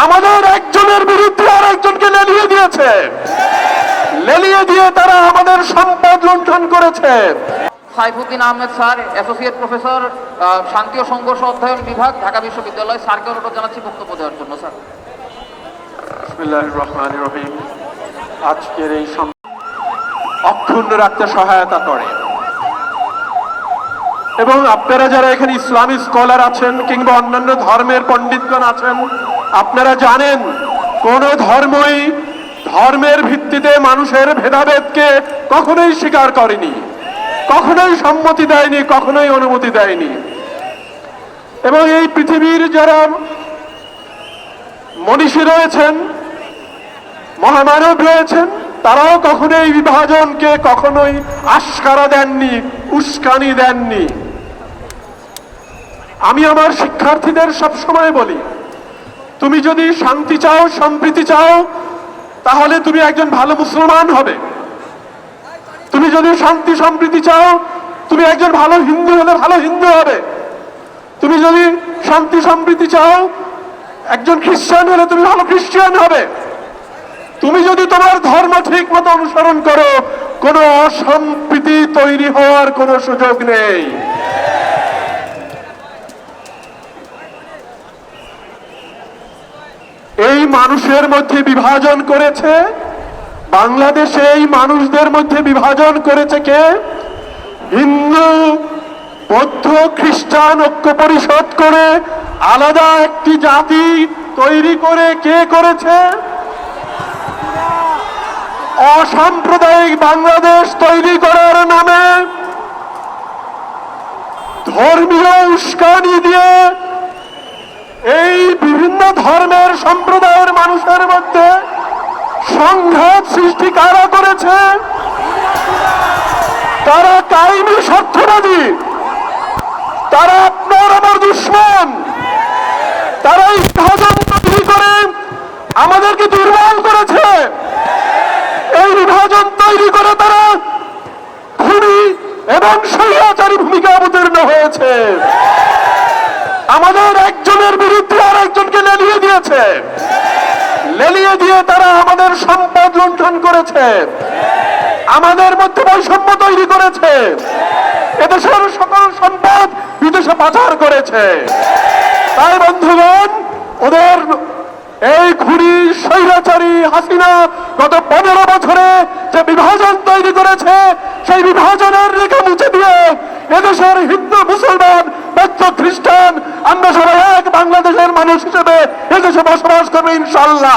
আমাদের একজনের বিরুদ্ধে আর একজনকে লেলিয়ে দিয়েছে, লেলিয়ে দিয়ে তারা আমাদের সম্পদ লুণ্ঠন করেছে। Saifuddin Ahmed sir, associate professor, শান্তি ও সংঘর্ষ অধ্যয়ন বিভাগ, ঢাকা বিশ্ববিদ্যালয়, স্যারকে অনুরোধ জানাচ্ছি বক্তব্য দেওয়ার জন্য। স্যার। বিসমিল্লাহির রহমানির রহিম। আজকের এই অক্ষুণ্ণ রাখতে সহায়তা করে এবং আপনারা যারা এখানে ইসলামী স্কলার আছেন কিংবা অন্যান্য ধর্মের পণ্ডিতগণ আছেন, আপনারা জানেন কোন ধর্মই ধর্মের ভিত্তিতে মানুষের ভেদাভেদকে কখনোই স্বীকার করেনি, কখনোই সম্মতি দেয়নি, কখনোই অনুমতি দেয়নি। এবং এই পৃথিবীর যারা মনীষী রয়েছেন, মহামানব রয়েছেন, তারাও কখনো এই বিভাজনকে কখনোই আস্কারা দেননি, উস্কানি দেননি। আমি আমার শিক্ষার্থীদের সবসময় বলি, তুমি যদি শান্তি চাও, সম্প্রীতি চাও, তাহলে তুমি একজন ভালো মুসলমান হবে। তুমি যদি শান্তি সম্প্রীতি চাও, তুমি একজন ভালো হিন্দু হলে ভালো হিন্দু হবে। তুমি যদি শান্তি সম্প্রীতি চাও, একজন খ্রিস্টান হলে তুমি ভালো খ্রিস্টান হবে। তুমি যদি তোমার ধর্ম ঠিক মতো অনুসরণ করো, কোনো অসম্প্রীতি তৈরি হওয়ার কোনো সুযোগ নেই। এই মানুষের মধ্যে বিভাজন করেছে, বাংলাদেশে এই মানুষদের মধ্যে বিভাজন করেছে কে? হিন্দু, বৌদ্ধ, খ্রিস্টান ঐক্য পরিষদ করে আলাদা একটি জাতি তৈরি করে কে করেছে? অসাম্প্রদায়িক বাংলাদেশ তৈরি করার নামে ধর্মীয় উস্কানি দিয়ে এই বিভিন্ন ধর্মের সম্প্রদায়ের মানুষের মধ্যে সংঘাত সৃষ্টি কারা করেছে? তারা কায়েমি স্বার্থবাদী, তারা আপনার আমার দুশমন। তারা এই বিভাজন তৈরি করে আমাদেরকে দুর্বল করেছে। এই বিভাজন তৈরি করে তারা খুনি এবং স্বৈরাচারী ভূমিকা অবতীর্ণ হয়েছে। আমাদের একজনের বিরুদ্ধে আর একজনকে লেলিয়ে দিয়েছে, লেলিয়ে দিয়ে তারা আমাদের সম্পদ লুণ্ঠন করেছে, আমাদের মধ্যে বৈষম্য তৈরি করেছে, এদেশের সকল সম্পদ বিদেশে পাচার করেছে। তাই বন্ধুগণ, ওদের এই খুনি স্বৈরাচারী হাসিনা গত 15 বছরে যে বিভাজন তৈরি করেছে, সেই বিভাজনের রেখা মুছে দিয়ে এদেশের হিন্দু, মুসলমান, বৌদ্ধ, খ্রিস্টান আমরা সবাই এক বাংলাদেশের মানুষ হিসেবে এদেশে বসবাস করবে ইনশাআল্লাহ।